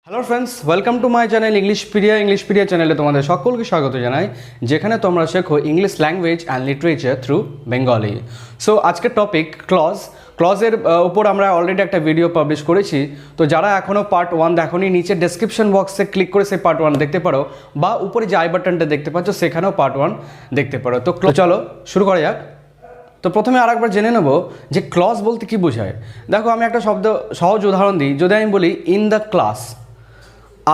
Hello friends, welcome to my channel Englishpedia চ্যানেলে তোমাদের সকলকে স্বাগত জানাই, যেখানে তোমরা শেখো English language and literature through Bengali. So আজকের টপিক ক্লজের উপর আমরা অলরেডি একটা ভিডিও পাবলিশ করেছি। তো যারা এখনও পার্ট 1 দেখোনি, নিচে ডেসক্রিপশন বক্সে ক্লিক করে সেই পার্ট 1 দেখতে পারো, বা উপরে যে আই বাটনটা দেখতে পাচ্ছ সেখানেও পার্ট 1 দেখতে পারো। তো চলো শুরু করা যাক। তো প্রথমে আরেকবার জেনে নেব যে ক্লজ বলতে কী বোঝায়। দেখো, আমি একটা সহজ উদাহরণ দিই। যদি আমি বলি ইন দ্য ক্লাস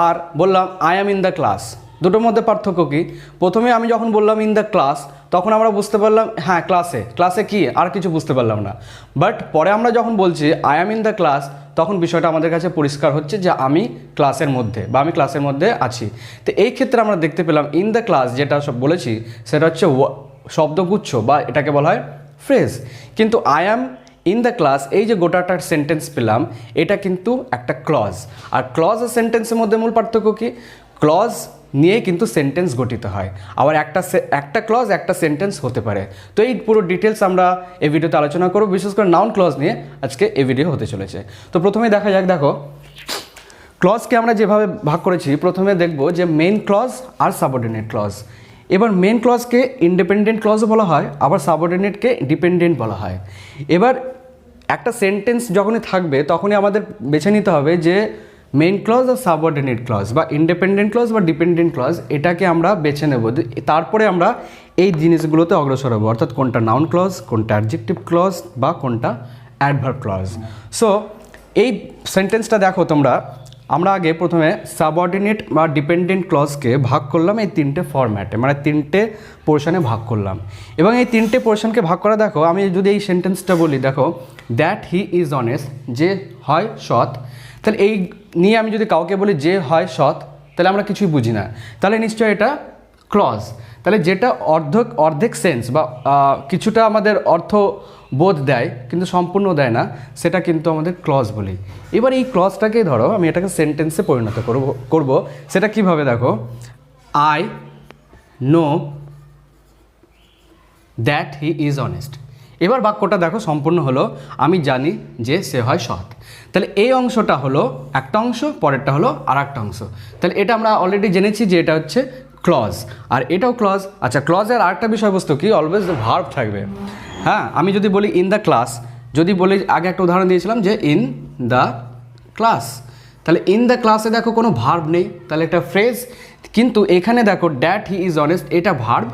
আর বললাম I am in the class, দুটোর মধ্যে পার্থক্য কী? প্রথমে আমি যখন বললাম ইন দ্য ক্লাস, তখন আমরা বুঝতে পারলাম হ্যাঁ ক্লাসে কি, আর কিছু বুঝতে পারলাম না। বাট পরে আমরা যখন বলছি I am in the class, তখন বিষয়টা আমাদের কাছে পরিষ্কার হচ্ছে যে আমি ক্লাসের মধ্যে বা আমি ক্লাসের মধ্যে আছি। তো এই ক্ষেত্রে আমরা দেখতে পেলাম ইন দ্য ক্লাস যেটা সব বলেছি সেটা হচ্ছে শব্দগুচ্ছ বা এটাকে বলা হয় ফ্রেজ। কিন্তু I am in the class, এই যে গোটাটার সেন্টেন্স পেলাম, এটা কিন্তু একটা ক্লজ। আর ক্লজ আর সেন্টেন্সের মধ্যে মূল পার্থক্য কী? ক্লজ নিয়ে কিন্তু সেন্টেন্স গঠিত হয়, আবার একটা ক্লজ একটা সেন্টেন্স হতে পারে। তো এই পুরো ডিটেলস আমরা এই ভিডিওতে আলোচনা করব, বিশেষ করে নাউন ক্লজ নিয়ে আজকে এই ভিডিও হতে চলেছে। তো প্রথমেই দেখা যাক। দেখো, ক্লজকে আমরা যেভাবে ভাগ করেছি, প্রথমে দেখব যে মেইন ক্লজ আর সাবঅর্ডিনেট ক্লজ। এবার মেন ক্লজকে ইন্ডিপেন্ডেন্ট ক্লজও বলা হয়, আবার সাবঅর্ডিনেটকে ডিপেন্ডেন্ট বলা হয়। এবার একটা সেন্টেন্স যখনই থাকবে তখনই আমাদের বেছে নিতে হবে যে মেইন ক্লজ আর সাবঅর্ডিনেট ক্লজ বা ইন্ডিপেন্ডেন্ট ক্লজ বা ডিপেন্ডেন্ট ক্লজ, এটাকে আমরা বেছে নেব। তারপরে আমরা এই জিনিসগুলোতে অগ্রসর হবো, অর্থাৎ কোনটা নাউন ক্লজ, কোনটা অ্যাডজেক্টিভ ক্লজ বা কোনটা অ্যাডভার্ব ক্লজ। সো এই সেন্টেন্সটা দেখো তোমরা, আমরা আগে প্রথমে সাবঅর্ডিনেট বা ডিপেন্ডেন্ট ক্লজকে ভাগ করলাম এই তিনটে ফরম্যাটে, মানে তিনটে পোর্শনে ভাগ করলাম। এবং এই তিনটে পোর্শনকে ভাগ করা, দেখো আমি যদি এই সেন্টেন্সটা বলি, দেখো দ্যাট হি ইজ অনেস্ট, যে হয় সৎ, তাহলে এই নিয়ে আমি যদি কাউকে বলি যে হয় সৎ, তাহলে আমরা কিছুই বুঝি না, তাহলে নিশ্চয়ই এটা ক্লজ। তাহলে যেটা অর্ধেক সেন্স বা কিছুটা আমাদের অর্থ বোধ দেয় কিন্তু সম্পূর্ণ দেয় না, সেটা কিন্তু আমাদের ক্লজ বলি। এবার এই ক্লজটাকে ধরো আমি এটাকে সেন্টেন্সে পরিণত করব। সেটা কিভাবে? দেখো, I know that he is honest. এবার বাক্যটা দেখো সম্পূর্ণ হলো, আমি জানি যে সে হয় সৎ। তাহলে এই অংশটা হলো একটা অংশ, পরেরটা হলো আর একটা অংশ। তাহলে এটা আমরা অলরেডি জেনেছি যে এটা হচ্ছে ক্লজ, আর এটাও ক্লজ। আচ্ছা, ক্লজের আরেকটা বিষয়বস্তু কি? অলওয়েজ ভার্ব থাকবে। হ্যাঁ, আমি যদি বলি ইন দ্য ক্লাস, যদি বলি আগে একটা উদাহরণ দিয়েছিলাম যে ইন দ্য ক্লাস, তাহলে ইন দ্য ক্লাসে দেখো কোনো ভার্ব নেই, তাহলে একটা ফ্রেজ। কিন্তু এখানে দেখো দ্যাট হি ইজ অনেস্ট, এটা ভার্ব,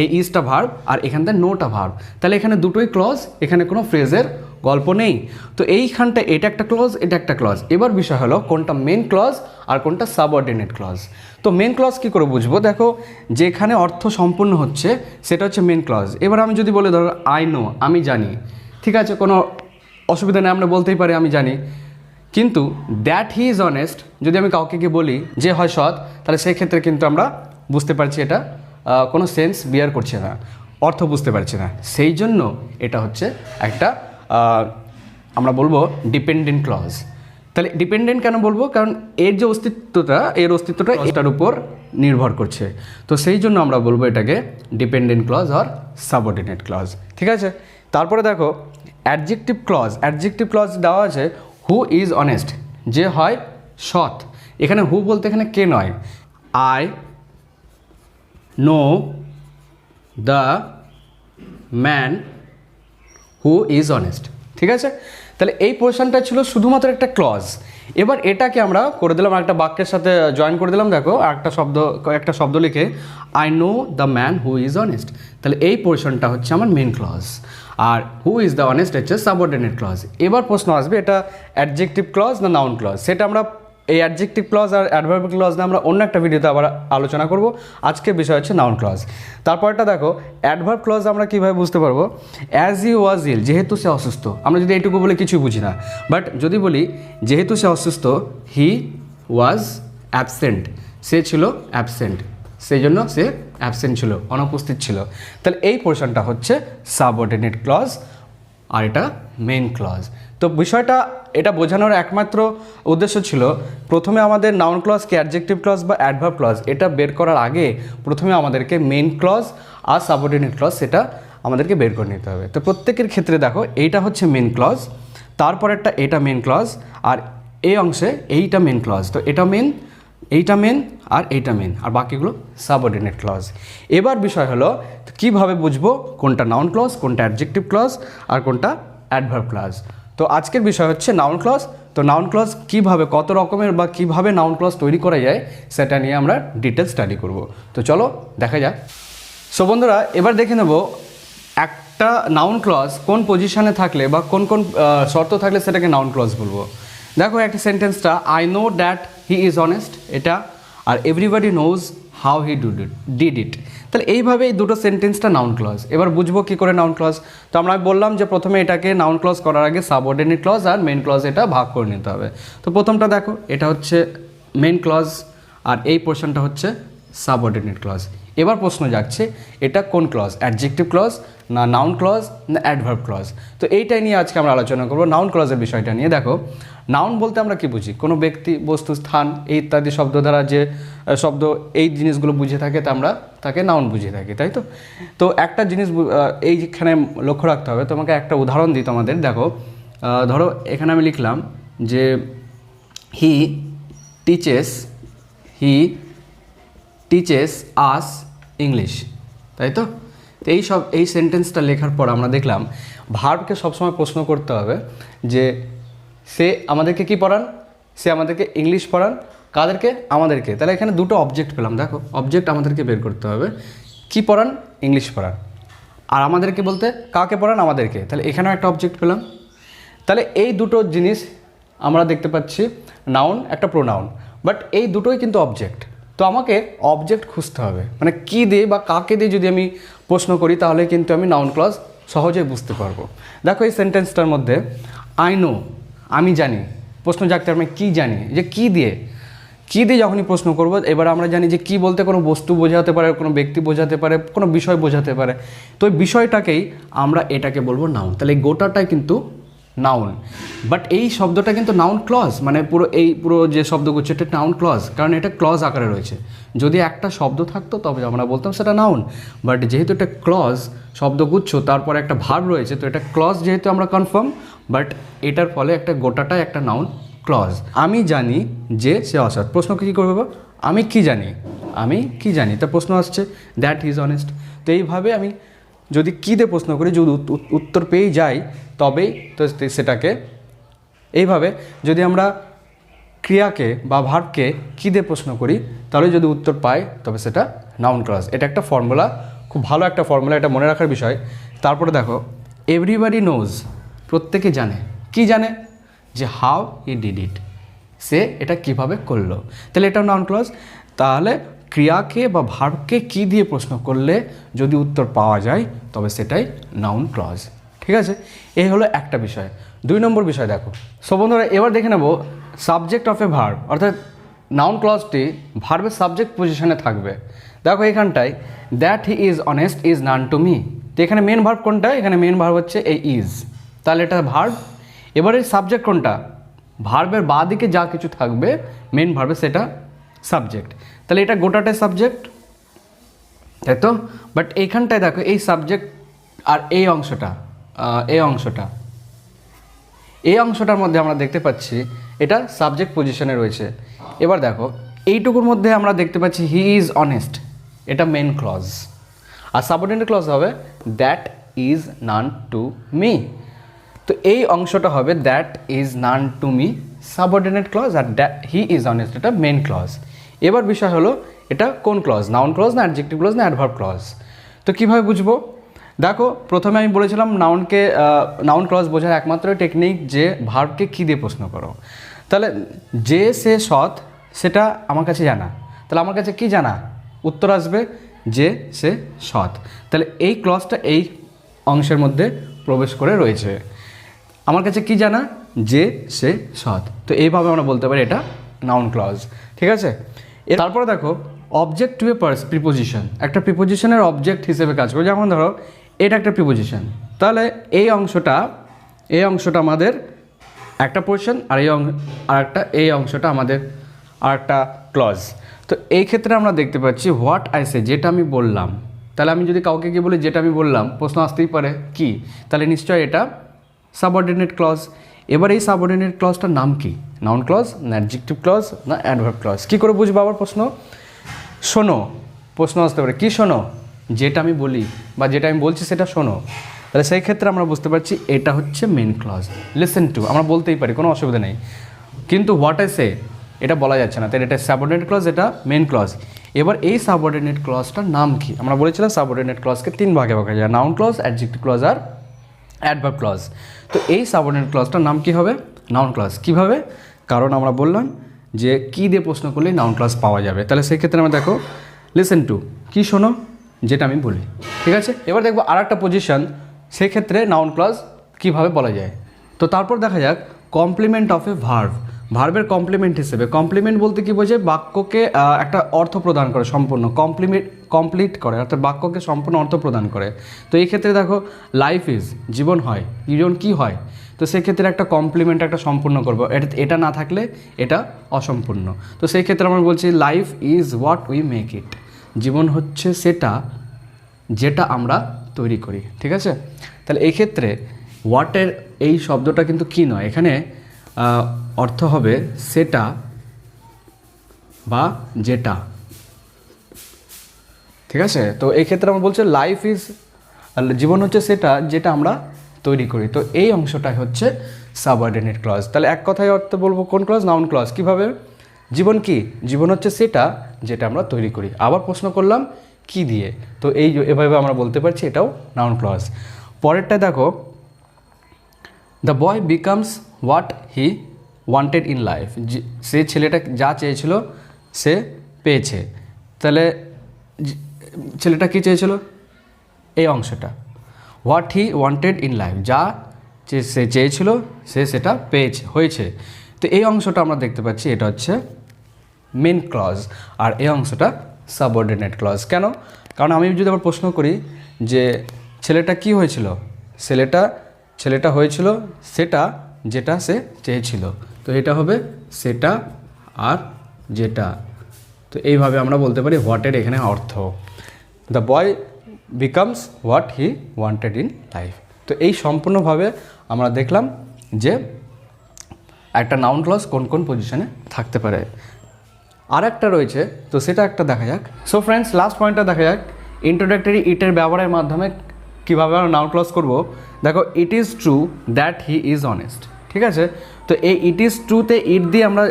এই ইজটা ভার্ব আর এখানটা নোটা ভার্ব, তাহলে এখানে দুটোই ক্লজ, এখানে কোনো ফ্রেজের গল্প নেই। তো এইখানটা এটা একটা ক্লজ, এটা একটা ক্লজ। এবার বিষয় হলো কোনটা মেন ক্লজ আর কোনটা সাবঅর্ডিনেট ক্লজ। তো মেন ক্লজ কী করে বুঝবো? দেখো, যেখানে অর্থ সম্পূর্ণ হচ্ছে সেটা হচ্ছে মেন ক্লজ। এবার আমি যদি বলি, ধরো আই নো, আমি জানি, ঠিক আছে, কোনো অসুবিধা নেই, আমরা বলতেই পারি আমি জানি। কিন্তু দ্যাট হি ইজ অনেস্ট যদি আমি কাউকে গিয়ে বলি যে হয় সৎ, তাহলে সেই ক্ষেত্রে কিন্তু আমরা বুঝতে পারছি এটা কোনো সেন্স বিয়ার করছে না, অর্থ বুঝতে পারছি না। সেই জন্য এটা হচ্ছে একটা আমরা বলবো ডিপেন্ডেন্ট ক্লজ। তাহলে ডিপেন্ডেন্ট কেন বলবো? কারণ এর যে অস্তিত্বটা এটার উপর নির্ভর করছে। তো সেই জন্য আমরা বলবো এটাকে ডিপেন্ডেন্ট ক্লজ আর সাবঅর্ডিনেট ক্লজ, ঠিক আছে। তারপরে দেখো অ্যাডজেক্টিভ ক্লজ দেওয়া আছে হু ইজ অনেস্ট, যে হয় সৎ। এখানে হু বলতে এখানে কে নয়, I know the man who is honest, ঠিক আছে। তাহলে এই পোর্শনটা ছিল শুধুমাত্র একটা ক্লজ। এবার এটাকে আমরা করে দিলাম একটা বাক্যের সাথে জয়েন করে দিলাম। দেখো একটা শব্দ লিখে I know the man who is honest, তাহলে এই পোর্শনটা হচ্ছে আমার মেন ক্লজ, আর হু ইজ দ্য অনেস্ট হচ্ছে সাবঅর্ডিনেট ক্লজ। এবার প্রশ্ন আসবে এটা অ্যাডজেক্টিভ ক্লজ না নাউন ক্লজ। সেটা আমরা এই অ্যাডজেক্টিভ ক্লজ আর অ্যাডভার্ব ক্লজ নিয়ে আমরা অন্য একটা ভিডিওতে আবার আলোচনা করব। আজকের বিষয় হচ্ছে নাউন ক্লজ। তারপরটা দেখো অ্যাডভার্ব ক্লজ আমরা কীভাবে বুঝতে পারবো? অ্যাজ হি ওয়াজ ইল, যেহেতু সে অসুস্থ। আমরা যদি এইটুকু বলে কিছুই বুঝি না, বাট যদি বলি যেহেতু সে অসুস্থ, হি ওয়াজ অ্যাবসেন্ট, সে ছিল অ্যাবসেন্ট, সেই জন্য সে অ্যাবসেন্ট ছিল, অনুপস্থিত ছিল। তাহলে এই পোর্শনটা হচ্ছে সাবঅর্ডিনেট ক্লজ আর এটা মেইন ক্লজ। তো বিষয়টা এটা বোঝানোর একমাত্র উদ্দেশ্য ছিল প্রথমে আমাদের নাউন ক্লজ কি অ্যাডজেক্টিভ ক্লজ বা অ্যাডভার্ব ক্লজ এটা বের করার আগে প্রথমে আমাদেরকে মেইন ক্লজ আর সাবঅর্ডিনেট ক্লজ সেটা আমাদেরকে বের করে নিতে হবে। তো প্রত্যেকের ক্ষেত্রে দেখো এইটা হচ্ছে মেইন ক্লজ, তারপরেরটা এটা মেইন ক্লজ, আর এই অংশে এইটা মেন ক্লজ, তো এটা মেন, এইটা মেন আর এইটা মেন, আর বাকিগুলো সাবঅর্ডিনেট ক্লজ। এবার বিষয় হলো কিভাবে বুঝবো কোনটা নাউন ক্লজ, কোনটা অ্যাডজেক্টিভ ক্লজ আর কোনটা অ্যাডভার্ব ক্লজ। তো আজকের বিষয় হচ্ছে নাউন ক্লজ। তো নাউন ক্লজ কীভাবে, কত রকমের বা কীভাবে নাউন ক্লজ তৈরি করা যায় সেটা নিয়ে আমরা ডিটেলস স্টাডি করব। তো চলো দেখা যাক। সো বন্ধুরা, এবার দেখে নেব একটা নাউন ক্লজ কোন পজিশনে থাকলে বা কোন কোন শর্ত থাকলে সেটাকে নাউন ক্লজ বলবো। দেখো একটা সেন্টেন্সটা, I know that he is honest, এটা, আর everybody knows how he did it. তাহলে এইভাবে এই দুটো সেন্টেন্সটা নাউন ক্লজ। এবার বুঝবো কী করে নাউন ক্লজ। তো আমরা বললাম যে প্রথমে এটাকে নাউন ক্লজ করার আগে সাবঅর্ডিনেট ক্লজ আর মেন ক্লজ এটা ভাগ করে নিতে হবে। তো প্রথমটা দেখো, এটা হচ্ছে মেন ক্লজ আর এই পোর্শনটা হচ্ছে সাবঅর্ডিনেট ক্লজ। এবার প্রশ্ন যাচ্ছে এটা কোন ক্লজ, অ্যাডজেক্টিভ ক্লজ না নাউন ক্লজ না অ্যাডভার্ব ক্লজ। তো এইটাই নিয়ে আজকে আমরা আলোচনা করবো, নাউন ক্লজের বিষয়টা নিয়ে। দেখো নাউন বলতে আমরা কি বুঝি, কোনো ব্যক্তি, বস্তু, স্থান এই ইত্যাদি শব্দ দ্বারা যে শব্দ এই জিনিসগুলো বুঝে থাকে তা আমরা তাকে নাউন বুঝিয়ে থাকি, তাই তো। তো একটা জিনিস এইখানে লক্ষ্য রাখতে হবে, তোমাকে একটা উদাহরণ দিই তোমাদের। দেখো ধরো এখানে আমি লিখলাম যে হি টিচেস আস ইংলিশ, তাই তো। তো এই সেন্টেন্সটা লেখার পর আমরা দেখলাম ভার্বকে সবসময় প্রশ্ন করতে হবে যে সে আমাদেরকে কি পড়ান, সে আমাদেরকে ইংলিশ পড়ান, কাদেরকে, আমাদেরকে। তাহলে এখানে দুটো অবজেক্ট পেলাম। দেখো অবজেক্ট আমাদেরকে বের করতে হবে, কি পড়ান, ইংলিশ পড়ান, আর আমাদেরকে বলতে কাকে পড়ান, আমাদেরকে। তাহলে এখানেও একটা অবজেক্ট পেলাম। তাহলে এই দুটো জিনিস আমরা দেখতে পাচ্ছি, নাউন একটা প্রোনাউন, বাট এই দুটোই কিন্তু অবজেক্ট। তো আমাকে অবজেক্ট খুঁজতে হবে, মানে কী দিয়ে বা কাকে দিয়ে যদি আমি প্রশ্ন করি তাহলে কিন্তু আমি নাউন ক্লজ সহজেই বুঝতে পারবো। দেখো এই সেন্টেন্সটার মধ্যে আই নো, আমি জানি, প্রশ্ন জাগতে আমি কী জানি, যে কী দিয়ে যখনই প্রশ্ন করব, এবার আমরা জানি যে কী বলতে কোনো বস্তু বোঝাতে পারে, কোনো ব্যক্তি বোঝাতে পারে, কোনো বিষয় বোঝাতে পারে। তো ওই বিষয়টাকেই আমরা এটাকে বলবো নাউন। তাহলে এই গোটাটাই কিন্তু নাউন, বাট এই শব্দটা কিন্তু নাউন ক্লজ, মানে পুরো যে শব্দগুচ্ছ এটা নাউন ক্লজ, কারণ এটা ক্লজ আকারে রয়েছে। যদি একটা শব্দ থাকতো তবে আমরা বলতাম সেটা নাউন, বাট যেহেতু এটা ক্লজ শব্দগুচ্ছ, তারপরে একটা ভার্ব রয়েছে, তো এটা ক্লজ যেহেতু আমরা কনফার্ম, বাট এটার ফলে একটা গোটাটাই একটা নাউন ক্লজ। আমি জানি যে সে অসৎ, প্রশ্ন কী করবো, আমি কি জানি, তা প্রশ্ন আসছে দ্যাট হি ইজ অনেস্ট। তো এইভাবে আমি যদি কী দিয়ে প্রশ্ন করি, যদি উত্তর পেয়ে যাই তবেই তো সেটাকে, এইভাবে যদি আমরা ক্রিয়াকে বা ভার্বকে কী দিয়ে প্রশ্ন করি তাহলে যদি উত্তর পাই তবে সেটা নাউন ক্লজ। এটা একটা ফর্মুলা, খুব ভালো একটা ফর্মুলা, এটা মনে রাখার বিষয়। তারপরে দেখো এভরিবডি নোজ, প্রত্যেকে জানে, কি জানে, যে হাউ হি ডিড ইট, সে এটা কিভাবে করলো। তাহলে এটাও নাউন ক্লজ। তাহলে ক্রিয়াকে বা ভার্বকে কী দিয়ে প্রশ্ন করলে যদি উত্তর পাওয়া যায় তবে সেটাই নাউন ক্লজ। ঠিক আছে, এই হলো একটা বিষয়। 2 নম্বর বিষয় দেখো। সো বন্ধুরা, এবার দেখে নেব সাবজেক্ট অফ এ ভার্ব, অর্থাৎ নাউন ক্লজটি ভার্বের সাবজেক্ট পজিশনে থাকবে। দেখো এখানটায় that he is honest is none to me. তো এখানে মেন ভার্ব কোনটা, এখানে মেন ভার্ব হচ্ছে এই ইজ, তাহলে এটা ভার্ব। এবারে সাবজেক্ট কোনটা, ভার্বের বাঁ দিকে যা কিছু থাকবে মেন ভার্বে সেটা সাবজেক্ট। তাহলে এটা গোটাটাই সাবজেক্ট, তাই তো। বাট এইখানটায় দেখো এই সাবজেক্ট আর এই অংশটার মধ্যে আমরা দেখতে পাচ্ছি এটা সাবজেক্ট পজিশনে রয়েছে। এবার দেখো এইটুকুর মধ্যে আমরা দেখতে পাচ্ছি হি ইজ অনেস্ট, এটা মেন ক্লজ, আর সাবঅর্ডিনেট ক্লজ হবে that is none to me. তো এই অংশটা হবে that is none to me subordinate clause, আর হি ইজ অনেস্ট এটা মেন ক্লজ। এবার বিষয় হলো এটা কোন ক্লজ, নাউন ক্লজ না অ্যাডজেক্টিভ ক্লজ না অ্যাডভার্ব ক্লজ। তো কীভাবে বুঝবো, দেখো প্রথমে আমি বলেছিলাম নাউন ক্লজ বোঝার একমাত্র টেকনিক যে ভার্বকে কী দিয়ে প্রশ্ন করো। তাহলে যে সে সৎ সেটা আমার কাছে জানা, তাহলে আমার কাছে কি জানা, উত্তর আসবে যে সে সৎ। তাহলে এই ক্লজটা এই অংশের মধ্যে প্রবেশ করে রয়েছে, আমার কাছে কি জানা, যে সে সৎ। তো এইভাবে আমরা বলতে পারি এটা নাউন ক্লজ। ঠিক আছে, তারপরে দেখো অবজেক্ট টু এ প্রিপোজিশন, একটা প্রিপোজিশনের অবজেক্ট হিসেবে কাজ করে। যেমন ধরো এটা একটা প্রিপোজিশন, তাহলে এই অংশটা আমাদের একটা পোর্শন, আর এই অংশটা আমাদের আর একটা ক্লজ। তো এই ক্ষেত্রে আমরা দেখতে পাচ্ছি হোয়াট আই সে, যেটা আমি বললাম। তাহলে আমি যদি কাউকে গিয়ে বলি যেটা আমি বললাম, প্রশ্ন আসতেই পারে কি, তাহলে নিশ্চয়ই এটা সাবঅর্ডিনেট ক্লজ। এবার এই সাবঅর্ডিনেট ক্লজটার নাম কি? নাউন ক্লজ না অ্যাডজেক্টিভ ক্লজ না অ্যাডভার্ব ক্লজ? কী করে বুঝবো আবার প্রশ্ন? শোনো, প্রশ্ন আসতে পারে কি শোনো? যেটা আমি বলি বা যেটা আমি বলছি সেটা শোনো। তাহলে সেই ক্ষেত্রে আমরা বুঝতে পারছি এটা হচ্ছে মেন ক্লজ। লিসেন টু আমরা বলতেই পারি, কোনো অসুবিধা নেই, কিন্তু হোয়াট আই সে এটা বলা যাচ্ছে না, তাহলে এটা সাবঅর্ডিনেট ক্লজ, এটা মেন ক্লজ। এবার এই সাবঅর্ডিনেট ক্লজটার নাম কি? আমরা বলেছিলাম সাবঅর্ডিনেট ক্লজকে 3 ভাগে ভাগ করা যায়, নাউন ক্লজ, অ্যাডজেক্টিভ ক্লজ আর অ্যাডভার্ব ক্লজ। তো এই সাবঅর্ডিনেট ক্লজটার নাম কি হবে? Noun clause. কীভাবে? কারণ আমরা বললাম যে কী দিয়ে প্রশ্ন করলে নাউন ক্লজ পাওয়া যাবে। তাহলে সেই ক্ষেত্রে আমরা দেখো লিসেন টু, কী শোনো? যেটা আমি বলি, ঠিক আছে। এবার দেখবো আর একটা পজিশন, সেক্ষেত্রে নাউন ক্লজ কীভাবে বলা যায়। তো তারপর দেখা যাক কমপ্লিমেন্ট অফ এ ভার্ব। ভার্বের কমপ্লিমেন্ট হিসেবে, কমপ্লিমেন্ট বলতে কী বোঝে? বাক্যকে একটা অর্থ প্রদান করে, সম্পূর্ণ কমপ্লিট করে, অর্থাৎ বাক্যকে সম্পূর্ণ অর্থ প্রদান করে। তো এই ক্ষেত্রে দেখো লাইফ ইজ, জীবন হয়, জীবন কী হয়? তো সেক্ষেত্রে একটা কমপ্লিমেন্ট একটা সম্পূর্ণ করবো, এটা না থাকলে এটা অসম্পূর্ণ। তো সেই ক্ষেত্রে আমরা বলছি life is what we make it. জীবন হচ্ছে সেটা যেটা আমরা তৈরি করি, ঠিক আছে। তাহলে এই ক্ষেত্রে হোয়াটের এই শব্দটা কিন্তু কি নয়, এখানে অর্থ হবে সেটা বা যেটা, ঠিক আছে। তো এই ক্ষেত্রে আমরা বলছি লাইফ ইজ, জীবন হচ্ছে সেটা যেটা আমরা তৈরি করি। তো এই অংশটাই হচ্ছে সাবঅর্ডিনেট ক্লজ। তাহলে এক কথায় অর্থ বলবো কোন ক্লজ? Noun clause. কীভাবে? জীবন কি? জীবন হচ্ছে সেটা যেটা আমরা তৈরি করি। আবার প্রশ্ন করলাম কি দিয়ে, তো এভাবে আমরা বলতে পারছি এটাও নাউন ক্লজ। পরেরটা দেখো, the boy becomes what he wanted in life. সে ছেলেটা যা চেয়েছিল সে পেয়েছে। তাহলে ছেলেটা কী চেয়েছিল? এই অংশটা, what he wanted in life, যা সে চেয়েছিল সে সেটা হয়েছে। তো এই অংশটা আমরা দেখতে পাচ্ছি এটা হচ্ছে মেন ক্লজ, আর এই অংশটা সাবঅর্ডিনেট ক্লজ। কেন? কারণ আমি যদি আবার প্রশ্ন করি যে ছেলেটা কি হয়েছিল, ছেলেটা হয়েছিল সেটা যেটা সে চেয়েছিল, তো এটা হবে সেটা আর যেটা। তো এইভাবে আমরা বলতে পারি হোয়াটের এখানে অর্থ, the boy becomes what he wanted in life. তো এই সম্পূর্ণভাবে আমরা দেখলাম যে একটা নাউন ক্লজ কোন কোন পজিশনে থাকতে পারে। আর একটা রয়েছে, তো সেটা একটা দেখা যাক। সো ফ্রেন্ডস, লাস্ট পয়েন্টটা দেখা যাক, ইন্ট্রোডাক্টরি ইটের ব্যবহারের মাধ্যমে কীভাবে আমরা নাউন ক্লজ করবো। দেখো, it is true that he is honest, ঠিক আছে। তো এই ইট ইজ ট্রুতে ইট দিয়ে আমরা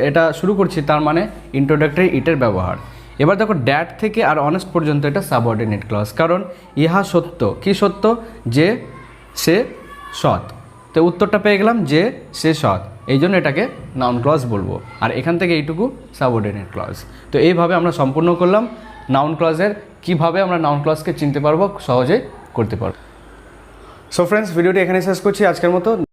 এটা শুরু করছি, তার মানে ইন্ট্রোডাক্টরি ইটের ব্যবহার। এবার দেখো ড্যাট থেকে আর অনেস্ট পর্যন্ত এটা সাবঅর্ডিনেট ক্লজ, কারণ ইহা সত্য। কি সত্য? যে সে সৎ। তো উত্তরটা পেয়ে গেলাম যে সে সৎ, এই জন্য এটাকে নাউন ক্লজ বলবো। আর এখান থেকে এইটুকু সাবঅর্ডিনেট ক্লজ। তো এইভাবে আমরা সম্পূর্ণ করলাম নাউন ক্লজের, কীভাবে আমরা নাউন ক্লজকে চিনতে পারবো, সহজেই করতে পারবো। সো ফ্রেন্ডস, ভিডিওটি এখানে শেষ করছি আজকের মতো।